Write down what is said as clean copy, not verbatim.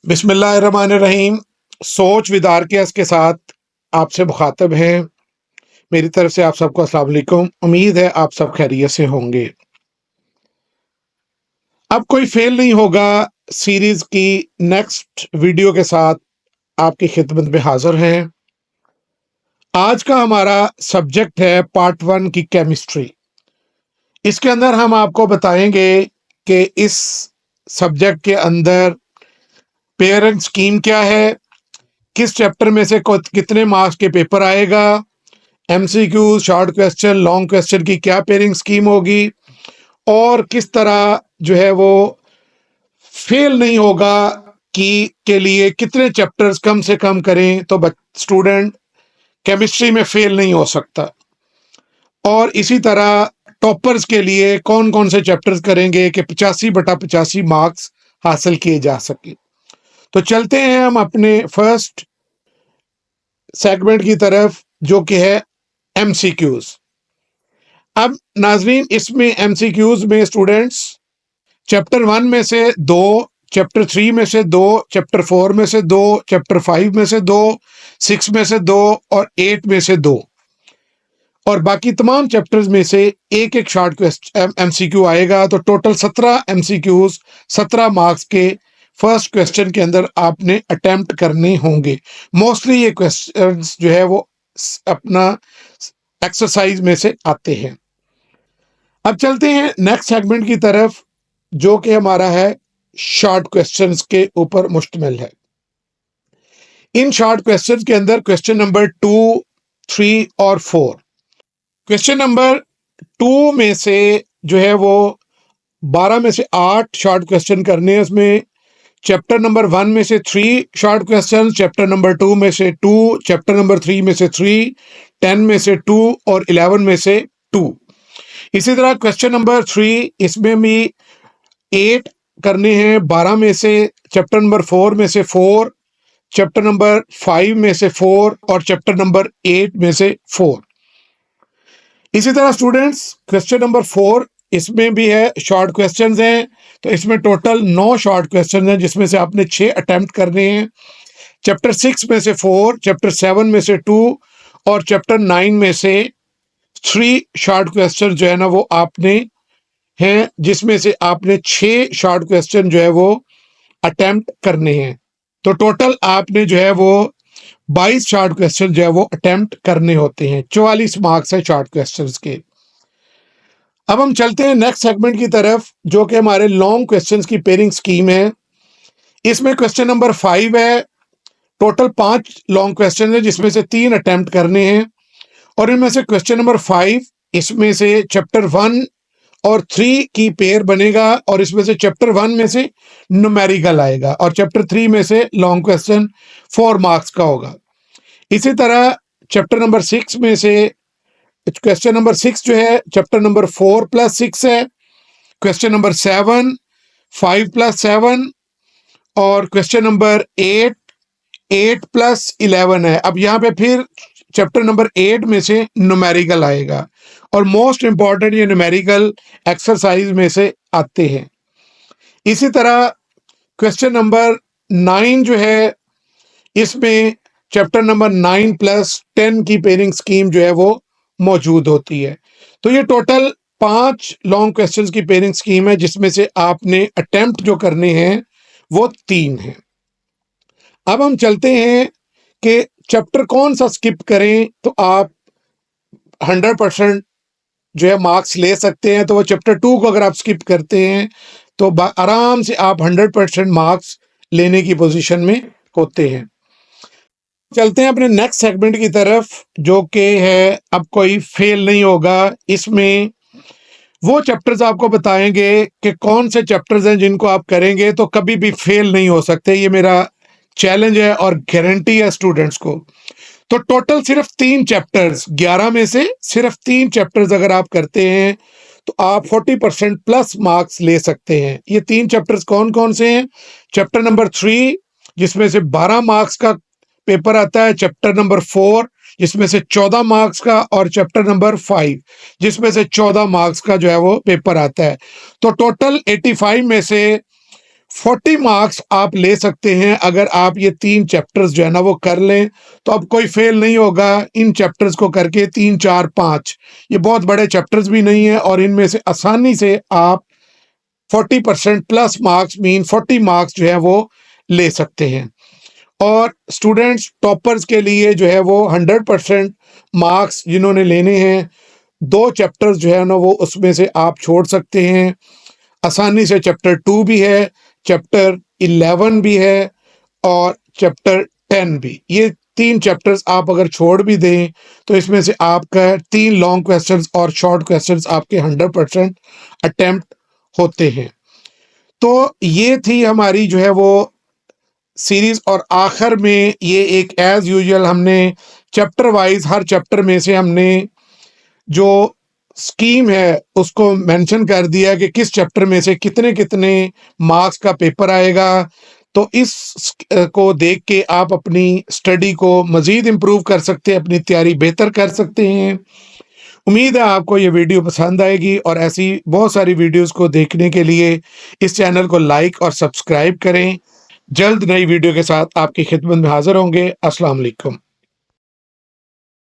बिस्मिल्लाहिर्रहमानिर्रहीम। सोच with RKS के साथ आपसे मुखातब हैं। मेरी तरफ से आप सबको अस्सलाम वालेकुम। उम्मीद है आप सब खैरियत से होंगे। अब कोई फेल नहीं होगा सीरीज की नेक्स्ट वीडियो के साथ आपकी खिदमत में हाजिर हैं। आज का हमारा सब्जेक्ट है पार्ट 1 की केमिस्ट्री। इसके अंदर हम आपको बताएंगे कि इस सब्जेक्ट के अंदर पेयरिंग स्कीम क्या है, किस चैप्टर में से कितने मार्क्स के पेपर आएगा, MCQ, short question, long question की क्या पेयरिंग स्कीम होगी और किस तरह जो है वो फेल नहीं होगा कि के लिए कितने चैप्टर्स कम से कम करें तो स्टूडेंट केमिस्ट्री में फेल नहीं हो सकता। और इसी तरह टॉपर्स के लिए कौन कौन से चैप्टर्स करेंगे कि 85/85 मार्क्स हासिल किए जा सके। तो चलते हैं हम अपने फर्स्ट सेगमेंट की तरफ, जो कि है एमसीक्यूज। अब नाजरीन, इसमें एमसीक्यूज में स्टूडेंट्स चैप्टर 1 में से 2, चैप्टर 3 में से 2, चैप्टर 4 में से 2, चैप्टर 5 में से 2, 6 में से 2 और 8 में से 2 और बाकी तमाम चैप्टर्स में से एक एक शॉर्ट क्वेश्चन एमसीक्यू आएगा। तो टोटल 17 एमसीक्यूज 17 मार्क्स के फर्स्ट क्वेश्चन के अंदर आपने अटेम्प्ट करने होंगे। मोस्टली ये क्वेश्चंस जो है वो अपना एक्सरसाइज में से आते हैं। अब चलते हैं नेक्स्ट सेगमेंट की तरफ, जो कि हमारा है शॉर्ट क्वेश्चंस के ऊपर मुश्तमिल है। इन शॉर्ट क्वेश्चंस के अंदर क्वेश्चन नंबर 2, 3 और 4। क्वेश्चन नंबर 2 में से जो है वो 12 में से 8 शॉर्ट क्वेश्चन करने हैं। उसमें चैप्टर नंबर 1 में से 3 शॉर्ट क्वेश्चन, चैप्टर नंबर 2 में से 2, चैप्टर नंबर 3 में से 3, 10 में से 2 और 11 में से 2। इसी तरह क्वेश्चन नंबर 3, इसमें भी 8 करने हैं 12 में से, चैप्टर नंबर 4 में से 4, चैप्टर नंबर 5 में से 4 और चैप्टर नंबर 8 में से 4। इसी तरह स्टूडेंट्स क्वेश्चन नंबर 4, इसमें भी है शॉर्ट क्वेश्चंस हैं। तो इसमें टोटल 9 शॉर्ट क्वेश्चन हैं, जिसमें से आपने 6 अटेम्प्ट करने हैं। चैप्टर 6 में से 4, चैप्टर 7 में से 2 और चैप्टर 9 में से 3 शॉर्ट क्वेश्चन जो है ना वो आपने हैं, जिसमें से आपने 6 शॉर्ट क्वेश्चन जो है वो अटेम्प्ट करने हैं। तो टोटल आपने जो है वो 22 शॉर्ट क्वेश्चन जो है वो अटेम्प्ट करने होते हैं। 44 मार्क्स है शॉर्ट क्वेश्चंस के। अब हम चलते हैं नेक्स्ट सेगमेंट की तरफ, जो कि हमारे लॉन्ग क्वेश्चंस की पेयरिंग स्कीम है। इसमें क्वेश्चन नंबर 5 है। टोटल 5 लॉन्ग क्वेश्चन है, जिसमें से 3 अटेम्प्ट करने हैं। और इनमें से क्वेश्चन नंबर 5, इसमें से चैप्टर 1 और 3 की पेयर बनेगा और इसमें से चैप्टर 1 में से न्यूमेरिकल आएगा और चैप्टर 3 में से लॉन्ग क्वेश्चन 4 मार्क्स का होगा। इसी तरह चैप्टर नंबर 6 में से क्वेश्चन नंबर 6 जो है चैप्टर नंबर 4 + 6 है। क्वेश्चन नंबर 7 5 + 7 और क्वेश्चन नंबर 8 8 + 11 है। अब यहाँ पे फिर चैप्टर नंबर 8 में से न्यूमेरिकल आएगा और मोस्ट इंपॉर्टेंट ये न्यूमेरिकल एक्सरसाइज में से आते हैं। इसी तरह क्वेश्चन नंबर 9 जो है, इसमें चैप्टर नंबर 9 + 10 की पेयरिंग स्कीम जो है वो मौजूद होती है। तो ये टोटल 5 लॉन्ग क्वेश्चंस की पेयरिंग स्कीम है, जिसमें से आपने अटेम्प्ट जो करने हैं वो 3 हैं। अब हम चलते हैं कि चैप्टर कौन सा स्किप करें तो आप 100% जो है मार्क्स ले सकते हैं। तो वो चैप्टर 2 को अगर आप स्किप करते हैं तो आराम से आप 100% मार्क्स लेने की पोजीशन में होते हैं। चलते हैं अपने नेक्स्ट सेगमेंट की तरफ, जो कि है अब कोई फेल नहीं होगा। इसमें वो चैप्टर्स आपको बताएंगे कि कौन से चैप्टर्स हैं जिनको आप करेंगे तो कभी भी फेल नहीं हो सकते। ये मेरा चैलेंज है और गारंटी है स्टूडेंट्स को। तो टोटल सिर्फ 3 चैप्टर्स, 11 में से सिर्फ 3 चैप्टर्स अगर आप करते हैं तो आप 40% प्लस मार्क्स ले सकते हैं। ये 3 चैप्टर्स कौन कौन से हैं? चैप्टर नंबर 3, जिसमें से 12 मार्क्स का पेपर आता है, चैप्टर नंबर 4 जिसमें से 14 मार्क्स का और चैप्टर नंबर 5 जिसमें से 14 मार्क्स का जो है वो पेपर आता है। तो टोटल 85 में से 40 मार्क्स आप ले सकते हैं अगर आप ये 3 चैप्टर्स जो है ना वो कर लें, तो अब कोई फेल नहीं होगा इन चैप्टर्स को करके। 3, 4, 5 ये बहुत बड़े चैप्टर्स भी नहीं है और इनमें से आसानी से आप 40% प्लस मार्क्स मीन 40 मार्क्स जो है वो ले सकते हैं। और स्टूडेंट्स टॉपर्स के लिए जो है वो 100% मार्क्स जिन्होंने लेने हैं, 2 चैप्टर्स जो है ना वो उसमें से आप छोड़ सकते हैं आसानी से। चैप्टर 2 भी है, चैप्टर 11 भी है और चैप्टर 10 भी। ये 3 चैप्टर्स आप अगर छोड़ भी दें तो इसमें से आपका 3 लॉन्ग क्वेश्चंस और शॉर्ट क्वेश्चंस आपके 100% अटेम्प्ट होते हैं। तो ये थी हमारी जो है वो सीरीज और आखिर में ये एक एज यूजुअल हमने चैप्टर वाइज हर चैप्टर में से हमने जो स्कीम है उसको मेंशन कर दिया कि किस चैप्टर में से कितने कितने मार्क्स का पेपर आएगा। तो इस को देख के आप अपनी स्टडी को मज़ीद इम्प्रूव कर सकते हैं, अपनी तैयारी बेहतर कर सकते हैं। उम्मीद है आपको ये वीडियो पसंद आएगी और ऐसी बहुत सारी वीडियोस को देखने के लिए इस चैनल को लाइक और सब्सक्राइब करें। जल्द नई वीडियो के साथ आपकी खिदमत में हाजिर होंगे। अस्सलाम वालेकुम।